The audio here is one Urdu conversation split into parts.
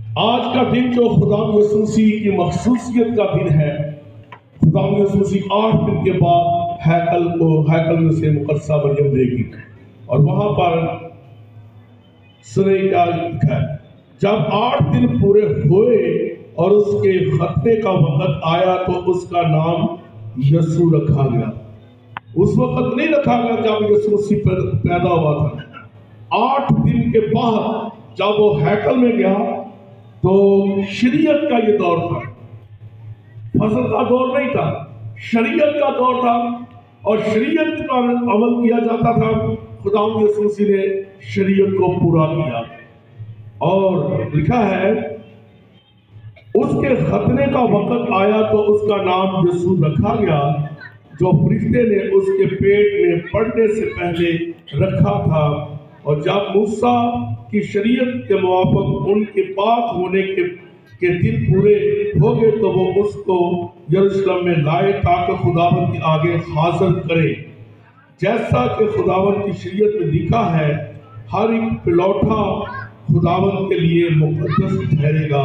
آج کا دن جو خدا یسوع مسیح کی مخصوصیت کا دن ہے، خدا یسوع مسیح 8 دن کے بعد ہیکل میں سے مقدسہ مریم لے گی، اور وہاں پر سنے کیا لکھا ہے، جب 8 دن پورے ہوئے اور اس کے ختنے کا وقت آیا تو اس کا نام یسوع رکھا گیا۔ اس وقت نہیں رکھا گیا جب یسوع مسیح پیدا ہوا تھا۔ 8 دن کے بعد جب وہ ہیکل میں گیا تو شریعت کا یہ دور تھا، فصل کا دور نہیں تھا، شریعت کا دور تھا، اور شریعت پر عمل کیا جاتا تھا۔ خدا یسوع مسیح نے شریعت کو پورا کیا، اور لکھا ہے اس کے ختنے کا وقت آیا تو اس کا نام یسوع رکھا گیا، جو فرشتے نے اس کے پیٹ میں پڑنے سے پہلے رکھا تھا۔ اور جب موسیٰ کی شریعت کے موافق ان کے پاک ہونے کے دن پورے ہو گئے تو وہ اس کو یروشلم میں لائے تاکہ خداوند کے آگے حاضر کرے، جیسا کہ خداوند کی شریعت میں لکھا ہے، ہر ایک پلوٹا خداوند کے لیے مقدس ٹھہرے گا،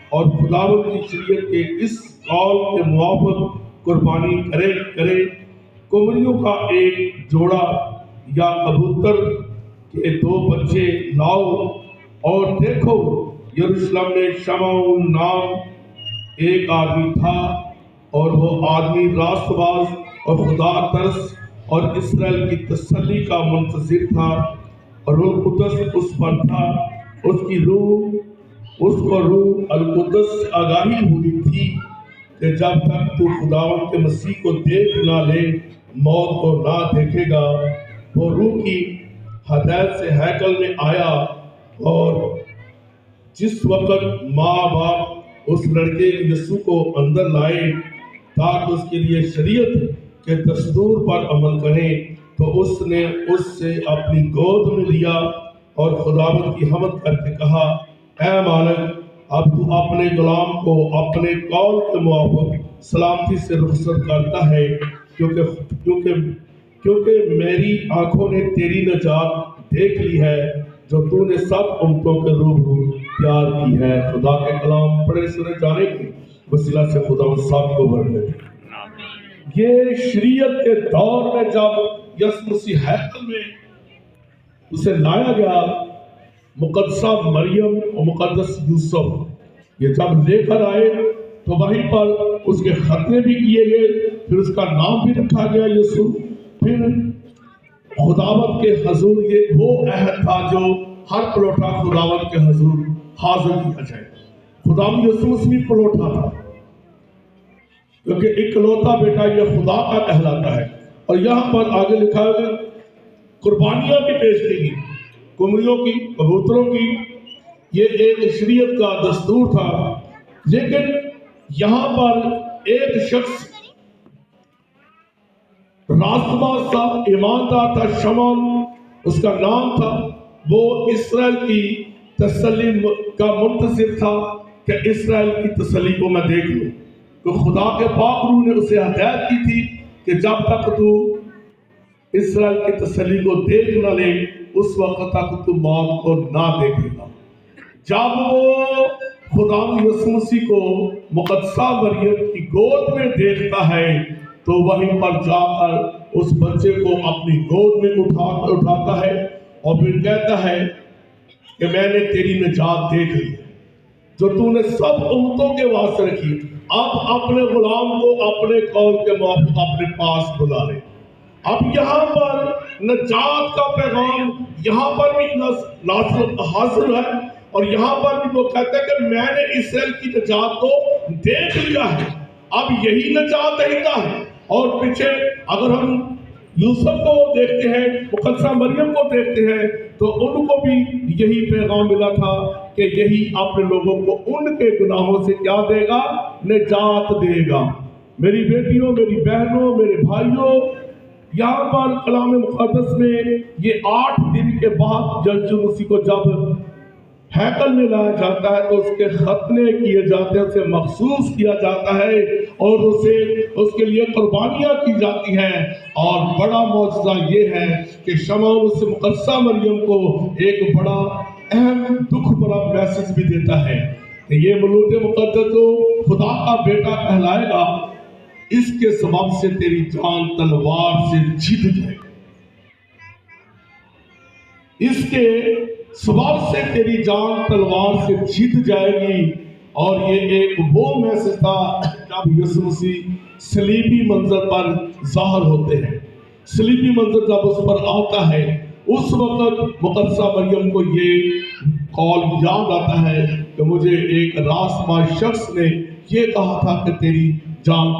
اور خداوند کی شریعت کے اس قول کے موافق قربانی کرے۔ کمریوں کا ایک جوڑا یا کبوتر کے 2 بچے لاؤ، اور دیکھو یروشلم میں شمعون نام ایک آدمی تھا، اور وہ آدمی راست باز اور خدا ترس اور اسرائیل کی تسلی کا منتظر تھا، اور روح قدس اس پر تھا۔ اس کو روح القدس سے آگاہی ہوئی تھی کہ جب تک تو خداوند کے مسیح کو دیکھ نہ لے موت کو نہ دیکھے گا۔ وہ روح کی ہدایت سے ہیکل میں آیا، اور جس وقت ماں باپ اس لڑکے یسوع کو اندر لائے تاکہ اس کے لیے شریعت کے دستور پر عمل کریں، تو اس نے اس سے اپنی گود میں لیا اور خداوند کی حمد کر کے کہا، اے مالک، اب تو اپنے غلام کو اپنے قول کے موافق سلامتی سے رخصت کرتا ہے، کیونکہ میری آنکھوں نے تیری نجات دیکھ لی ہے جو تو نے سب امتوں کے روبرو تیار کی ہے۔ خدا کے کلام پڑھے سنے جانے کے وسیلہ سے خدا سب کو برکت۔ یہ شریعت کے دور میں جب یسوع مسیح ہیکل میں اسے لایا گیا، مقدسہ مریم اور مقدس یوسف یہ جب لے کر آئے تو وہیں پر اس کے ختنے بھی کیے گئے، پھر اس کا نام بھی رکھا گیا یسوع۔ پھر خداوند کے حضور یہ وہ عہد تھا جو ہر پلوٹا خداوند کے حضور حاضر کیا جائے۔ خداوند یسوع مسیح پلوٹا تھا، کیونکہ اکلوتا بیٹا یہ خدا کا کہلاتا ہے۔ اور یہاں پر آگے لکھا ہے قربانیاں بھی پیش کی گئی، کمریوں کی، کبوتروں کی، یہ ایک شریعت کا دستور تھا۔ لیکن یہاں پر ایک شخص راست باز تھا، ایماندار تھا، شمعون اس کا نام تھا، وہ اسرائیل کی تسلی کا منتظر تھا کہ اسرائیل کی تسلی کو میں دیکھ لوں۔ تو خدا کے پاک روح نے اسے ہدایت کی تھی کہ جب تک تو اسرائیل کی تسلی کو دیکھ نہ لے اس وقت تک تو موت کو نہ دیکھے گا۔ جب وہ خدا یسوع مسیح کو مقدسہ مریم کی گود میں دیکھتا ہے تو وہیں پر جا کر اس بچے کو اپنی گود میں اٹھاتا ہے، اور پھر کہتا ہے کہ میں نے تیری نجات دیکھ لی جو تو نے سب امتوں کے واسطے رکھی، اب اپنے غلام کو اپنے قول کے موافق اپنے پاس بلا لے۔ اب یہاں پر نجات کا پیغام یہاں پر بھی حاصل ہے، اور یہاں پر بھی وہ کہتا ہے کہ میں نے اسرائیل کی نجات کو دیکھ لیا ہے، اب یہی نجات دہندہ ہے۔ اور پیچھے اگر ہم یوسف کو دیکھتے ہیں، مقدسہ مریم کو دیکھتے ہیں، تو ان کو بھی یہی پیغام ملا تھا کہ یہی اپنے لوگوں کو ان کے گناہوں سے کیا دے گا؟ نجات دے گا۔ میری بیٹیوں، میری بہنوں، میرے بھائیوں، یہاں پر کلام مقدس میں یہ 8 دن کے بعد یسوع مسیح کو جب ہیکل میں لایا جاتا ہے تو اس کے ختنے کیے جاتے ہیں، اسے مخصوص کیا جاتا ہے، اور اس کے لیے قربانیاں کی جاتی ہیں۔ اور بڑا معجزہ یہ ہے کہ شمعون اس مقدسہ مریم کو ایک بڑا اہم دکھ بڑا میسج بھی دیتا ہے کہ یہ مولود مقدس جو خدا کا بیٹا کہلائے گا، اس کے سبب سے تیری جان تلوار سے جیت جائے گی، اس کے سبب سے تیری جان تلوار سے جیت جائے گی۔ اور یہ ایک وہ میسج تھا جب یسوع مسیح صلیبی منظر پر ظاہر ہوتے ہیں، صلیبی منظر جب اس پر آتا ہے، اس وقت مقدسہ مریم کو یہ قول یاد آتا ہے کہ مجھے ایک راستباز شخص نے یہ کہا تھا کہ تیری جان